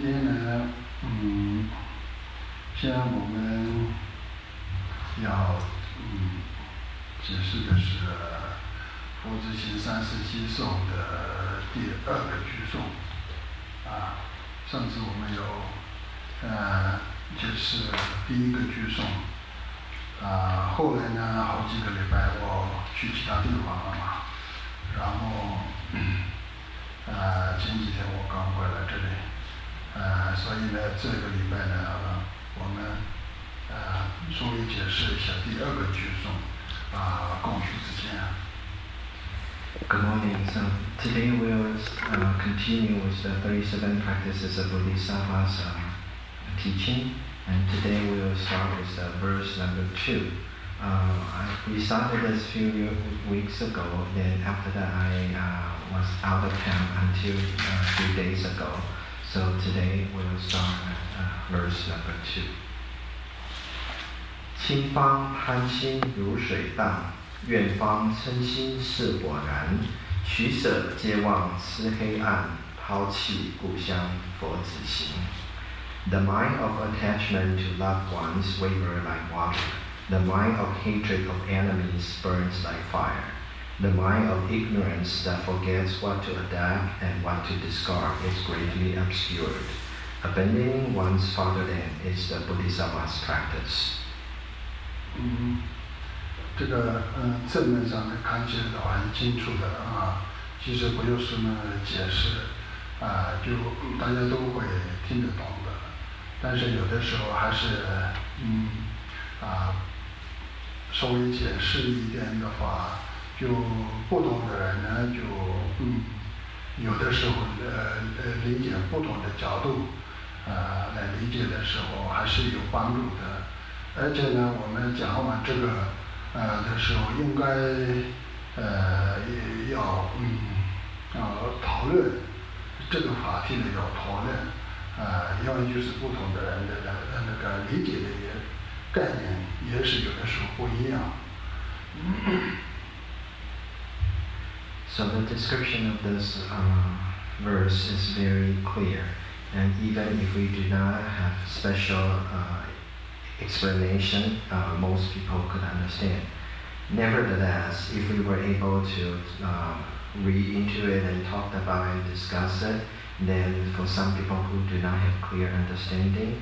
天呢，现在我们要解释的是佛子行37颂的第2个句颂。上次我们有解释第1个句颂。后来呢，好几个礼拜我去其他地方了嘛，然后前几天我刚回来这里，所以呢，这个礼拜呢，我们稍微解释一下第2个句颂，供需之间。Good morning. So today we'll continue with the 37 practices of Bodhisattvas teaching. And today we will start with verse number 2. We started this a few weeks ago, then after that I was out of town until 3 days ago. So today we will start at verse number 2. 亲方贪心如水荡，怨方嗔心似火燃，取舍皆忘痴黑暗，抛弃故乡佛子行。The mind of attachment to loved ones wavers like water. The mind of hatred of enemies burns like fire. The mind of ignorance that forgets what to adapt and what to discard is greatly obscured. Abandoning one's fatherland is the Bodhisattvas practice. 这个正面上面看起来都很清楚的其实不用什么解释就大家都会听得懂的。但是有的时候还是稍微解释一点的话，就不同的人呢，就有的时候理解不同的角度来理解的时候还是有帮助的。而且呢，我们讲完这个的时候，应该也要讨论这个话题呢，要讨论。因为就是不同的人的那个理解的概念也是有的时候不一样。So the description of this verse is very clear, and even if we do not have special explanation, most people could understand. Nevertheless, if we were able to read into it and talk about and discuss it, then for some people who do not have clear understanding,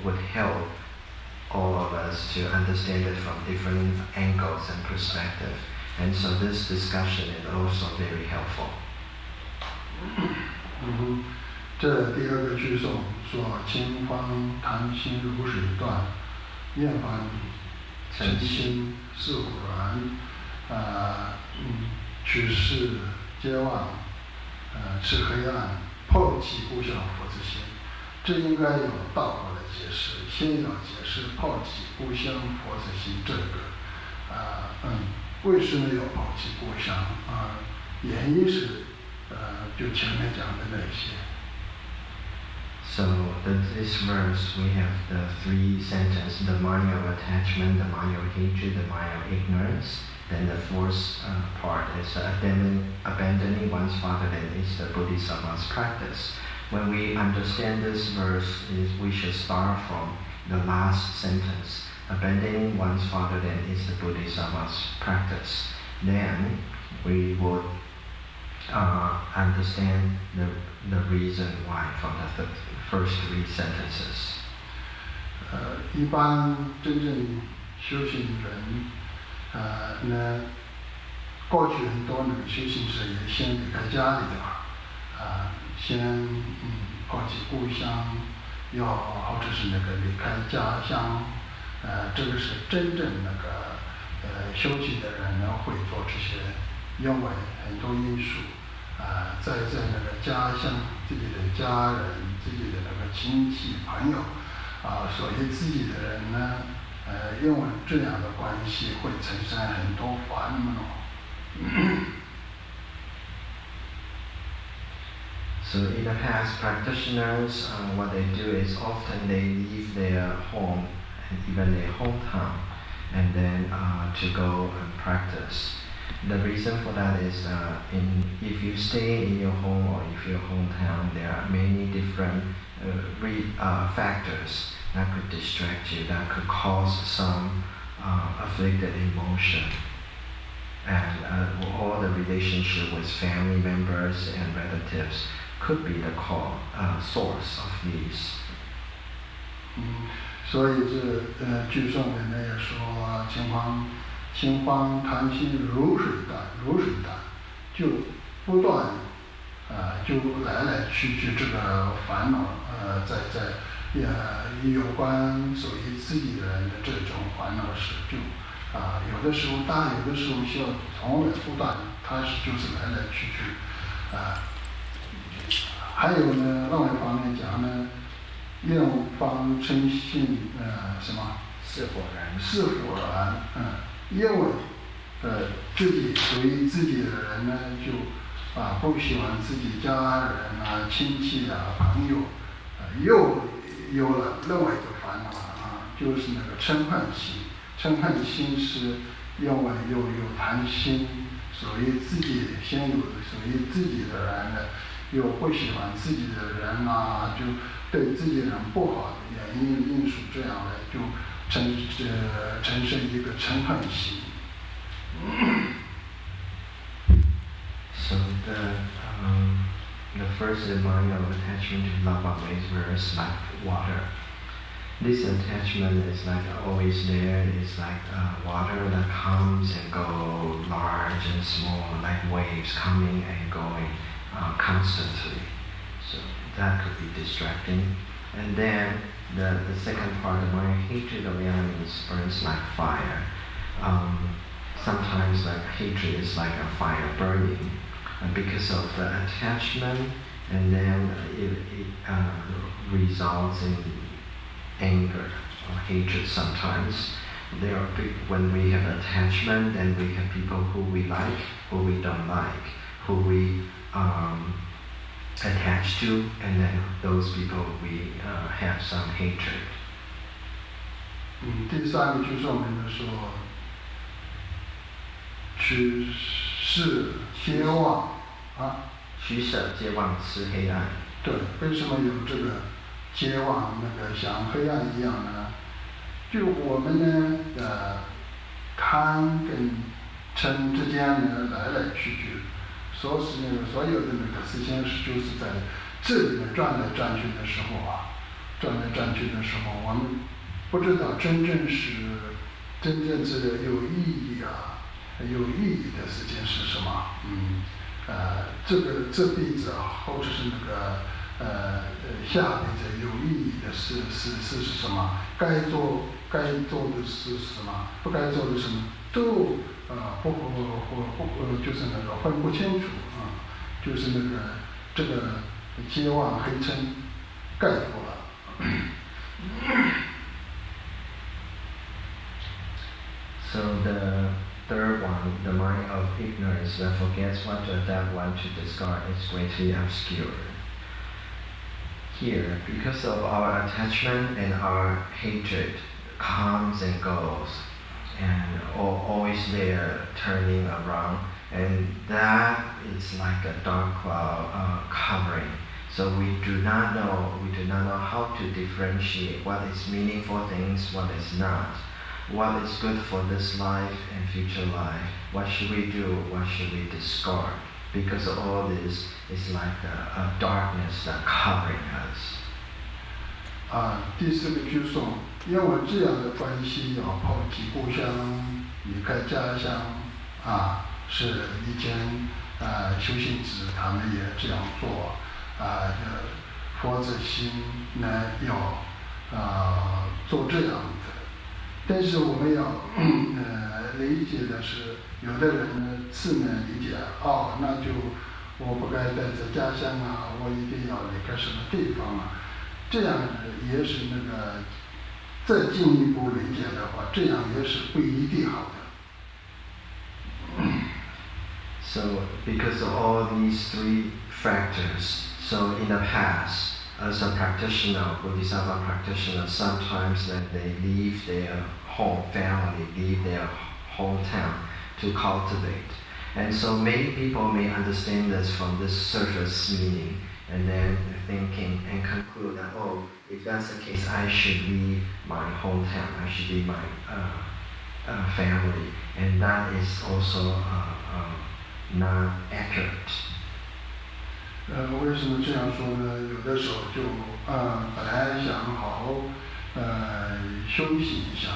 would help all of us to understand it from different angles and perspectives. And so this discussion is also very helpful. 这第2个句颂说：亲方贪心如水断，怨方嗔心似火燃，取舍皆忘痴黑暗，抛弃故乡佛子行。这应该有倒过来解释，先要解释抛弃故乡佛子行这个为什么要抛弃故乡原因是就前面讲的那些。So in this verse we have the 3 sentences: the mind of attachment, the mind of hatred, the mind of ignorance. Then the 4th part is abandoning one's fatherland is the Bodhisattvas practice. When we understand this verse, we should start from the last sentence. Abandoning one's fatherland is the Bodhisattvas practice. Then we would understand the reason why from the first 3 sentences. 一般真正修行人那过去很多那个修行者也先离开家里的先抛弃故乡，或者是那个离开家乡，这个是真正那个修行的人呢会做这些，因为很多因素在那个家乡自己的家人、自己的那个亲戚朋友所以自己的人呢因为这样的关系会产生很多烦恼。So in the past, practitioners, what they do is often they leave their home and even their hometown, and then to go and practice. The reason for that is if you stay in your home or if your hometown, there are many different factors that could distract you, that could cause some afflicted emotion. And all the relationship with family members and relatives could be the source of these. 所以这句颂里面也说，心慌贪心如水荡，就不断就来去这个烦恼，在有关属于自己的人的这种烦恼事，就有的时候大，有的时候小，从来不断，它就是来去还有呢，另外一方面讲呢，怨方嗔心什么？是火燃，因为自己属于自己的人呢，就不喜欢自己家人啊、亲戚啊、朋友，又有了另外一个烦恼就是那个嗔恨心。嗔恨心是因为又有贪心，属于自己先有的属于自己的人呢，又不喜欢自己的人就对自己人不好的因素，这样的就产生一个嗔恨心。So the first mind of attachment to love is verse like water. This attachment is like always there. It's like water that comes and goes, large and small, like waves coming and going constantly. So that could be distracting. And then the second part of my hatred of enemies burns like fire. Sometimes like hatred is like a fire burning because of the attachment, and then it results in anger or hatred sometimes. There are when we have attachment, then we have people who we like, who we don't like, who we attach to, and then those people we have some hatred. 第三个就是我们说取捨皆忘取捨皆忘癡黑暗。对，为什么有这个皆忘那个像黑暗一样呢？就我们呢贪跟嗔之间呢来去，所有的那个思想是就是在这里面转来转去的时候我们不知道真正是有意义的事情是什么？这辈子或者是那个下辈子有意义的事是什么？该做的是什么？不该做的什么？都就是那个分不清楚就是那个这个皆忘黑嗔盖过了。So the third one, the mind of ignorance that forgets what to adapt, what to discard, is greatly obscured. Here, because of our attachment and our hatred comes and goes, and always there, turning around, and that is like a dark cloud covering. So we do not know how to differentiate what is meaningful things, what is not. What is good for this life and future life? What should we do? What should we discard? Because all this is like a darkness that covering us. 第四个句颂，因为这样的关系要抛弃故乡，离开家乡是以前修行者他们也这样做佛子行呢要做这样的。但是我们要理解的是，有的人呢自然理解那就我不该待在家乡我一定要离开什么地方这样也是那个再进一步理解的话，这样也是不一定好的。So because of all these three factors, so in the past, as a practitioner, Bodhisattva practitioner, sometimes that they leave their home family, leave their hometown to cultivate. And so many people may understand this from this surface meaning, and then thinking and conclude that, oh, if that's the case, I should leave my hometown, I should leave my family, and that is also not accurate. 为什么这样说呢？有的时候就本来想好好休息一下，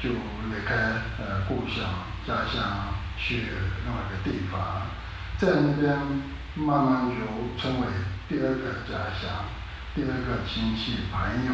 就离开故乡家乡去另外一个地方，在那边慢慢就成为第二个家乡，第二个亲戚朋友，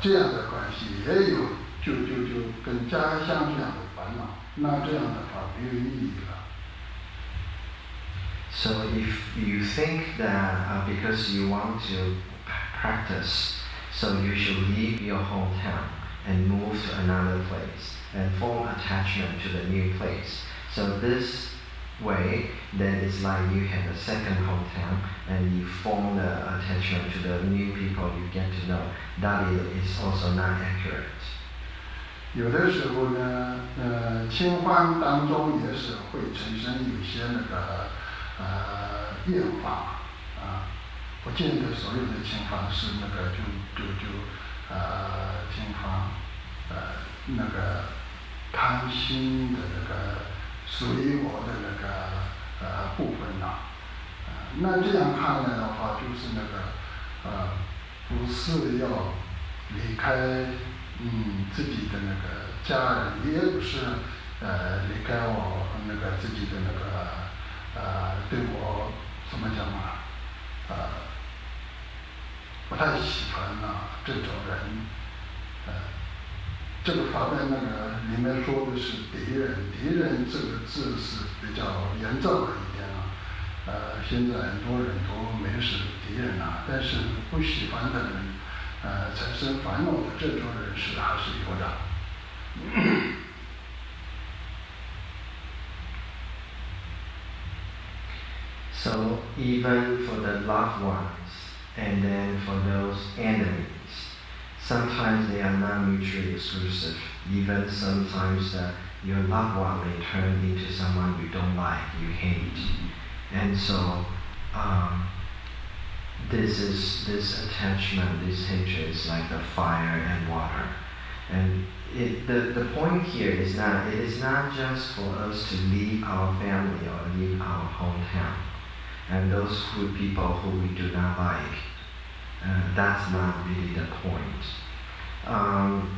这样的关系也有，就跟家乡这样的烦恼，那这样的话没有意义了。So if you think that because you want to practice, so you should leave your hometown and move to another place and form attachment to the new place. So this way, then it's like you have a second hometown and you form the attachment to the new people you get to know. That is also not accurate. 有的时候呢，清欢当中也是会产生有些那个厌烦不见得所有的情况是那个情况那个贪心的那个随我的那个部分那这样看来的话，就是那个不是要离开自己的那个家人，也不是离开我那个自己的那个对我怎么讲不太喜欢这种人，这个法门那个里面说的是敌人，敌人这个字是比较严重的一点现在很多人都没是敌人但是不喜欢的人产生烦恼的这种人是还是有的。So even for the loved ones and then for those enemies, sometimes they are not mutually exclusive. Even sometimes your loved one may turn into someone you don't like, you hate. And so this attachment, this hatred is like the fire and water. And the point here is that it is not just for us to leave our family or leave our hometown. And those people who we do not like, that's not really the point.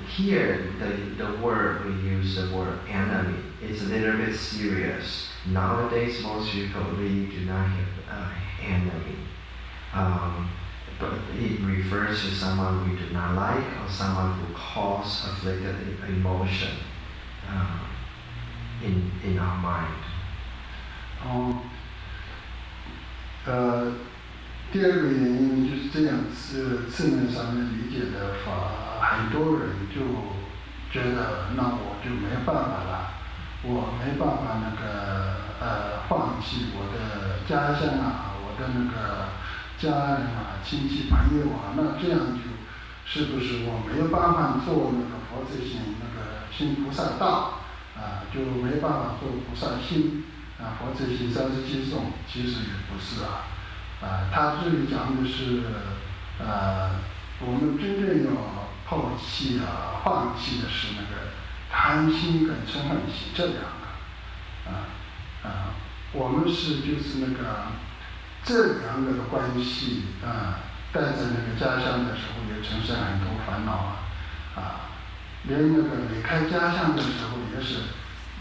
Here, the word we use, the word enemy, it's a little bit serious. Nowadays, most people really do not have an enemy. But it refers to someone we do not like or someone who causes afflicted emotion in our mind. 第二个原因就是这样字面上面理解的话，很多人就觉得那我就没办法了，我没办法那个放弃我的家乡我的那个家人亲戚朋友那这样就是不是我没有办法做那个佛子行那个行菩萨道就没办法做菩萨行佛子行37颂，其实也不是他这里讲的是我们真正要抛弃放弃的是那个贪心跟嗔恨心这两个我们是就是那个这两个的关系带着那个家乡的时候也产生很多烦恼连那个离开家乡的时候也是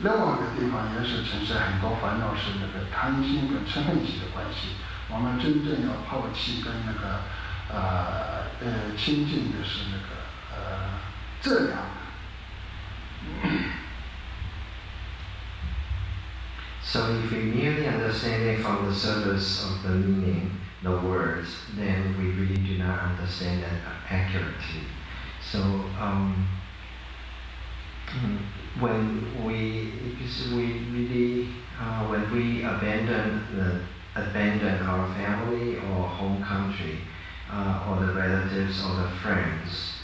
另外一个地方也是产生很多烦恼，是那个贪心跟嗔恨心的关系。我们真正要抛弃跟那个亲近的是那个这两个。So if we merely understand it from the surface of the meaning, the words, then we really do not understand that accurately. So when we abandon our family or home country or the relatives or the friends,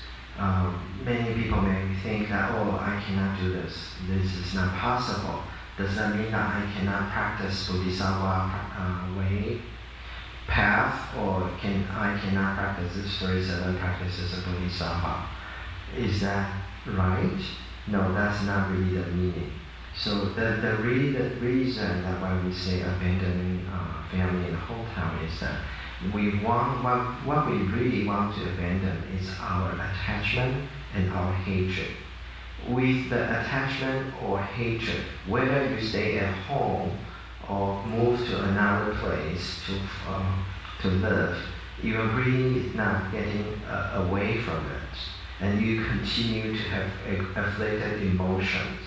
Many people may think that, oh, I cannot do this. This is not possible. Does that mean that I cannot practice Bodhisattva path, or I cannot practice this 37 practices of Bodhisattva? Is that right? No, that's not really the meaning. So the reason that why we say abandoning family and hometown is that we want what we really want to abandon is our attachment and our hatred. With the attachment or hatred, whether you stay at home or move to another place to live, you are really not getting away from it, and you continue to have afflicted emotions.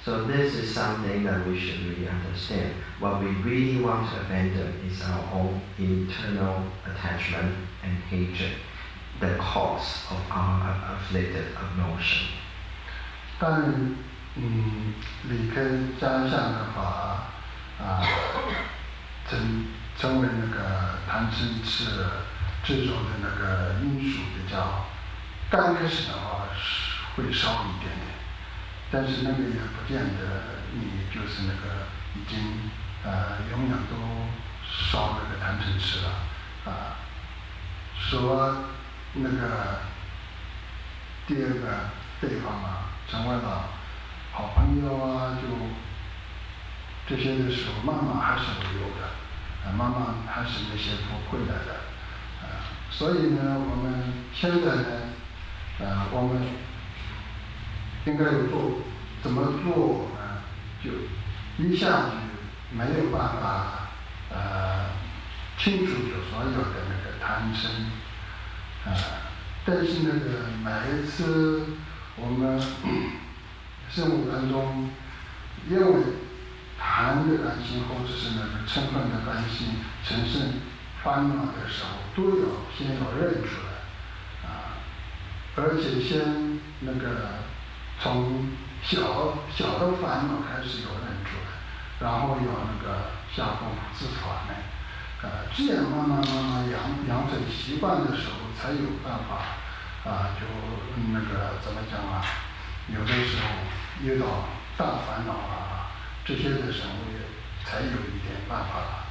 So this is something that we should really understand. What we really want to abandon is our own internal attachment and hatred, the cause of our afflicted emotion. 但离开家乡的话，成为那个贪嗔痴这种的那个因素比较，刚开始的话是会少一点点，但是那个也不见得你就是那个已经永远都少那个贪嗔痴了说那个第二个对方成为了好朋友就这些的时候，慢慢还是会有的，慢慢还是那些不会来的，所以呢，我们现在呢，我们应该怎么做呢？就一下子没有办法清除就所有的那个贪嗔，但是那个每一次我们生活当中，因为贪的担心或者是那个嗔恨的担心产生烦恼的时候，都先要认出来，而且先那个从小的烦恼开始有认出来，然后有那个下功夫自传这样慢慢养成习惯的时候，才有办法就那个怎么讲有的时候遇到大烦恼这些的时候也才有一点办法了。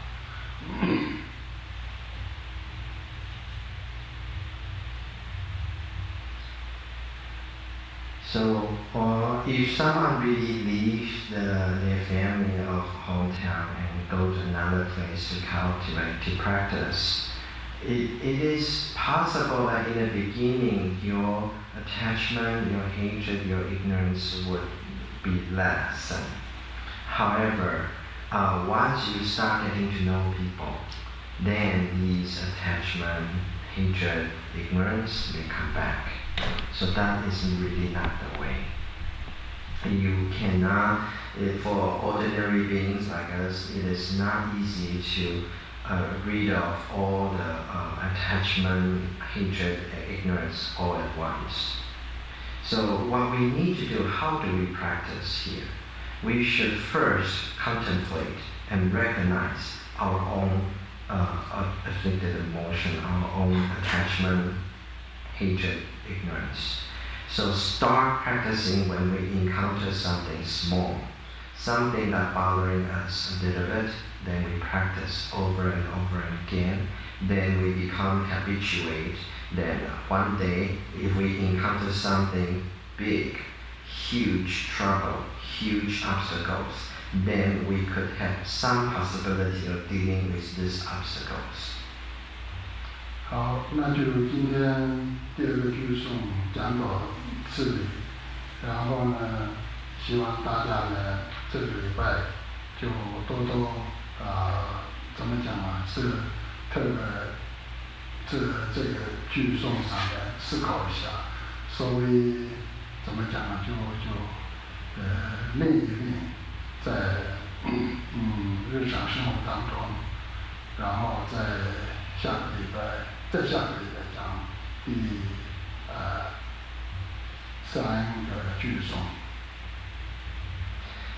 So, if someone really leaves their family or hometown and go to another place to cultivate, to practice, it is possible that in the beginning your attachment, your hatred, your ignorance would be less. However, once you start getting to know people, then these attachment, hatred, ignorance will come back. So that is really not the way. You cannot, for ordinary beings like us, it is not easy to rid of all the attachment, hatred, ignorance all at once. So what we need to do, how do we practice here? We should first contemplate and recognize our own afflicted emotion, our own attachment, hatred, ignorance. So start practicing when we encounter something small, something that's bothering us a little bit, then we practice over and over again. Then we become habituated. Then one day, if we encounter something big, huge trouble, huge obstacles, then we could have some possibility of dealing with these obstacles. 好，那就今天第二个句诵讲到这里，然后呢，希望大家呢这个礼拜就多怎么讲是特别这个句诵上面思考一下，稍微怎么讲就练一练，在日常生活当中，然后在下个礼拜讲第3个句诵。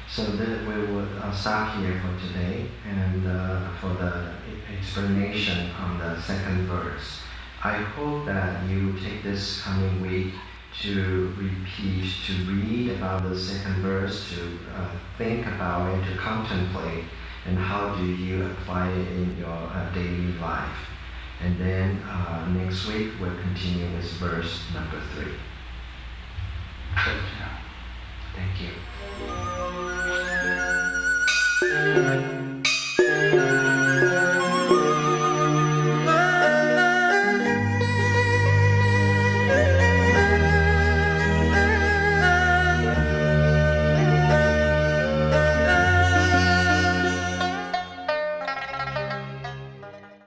So that we would start here for today, and for the explanation on the second verse. I hope that you take this coming week to repeat, to read about the second verse, to think about it, to contemplate, and how do you apply it in your daily life. And then next week we'll continue with verse number 3. Thank you. Thank you.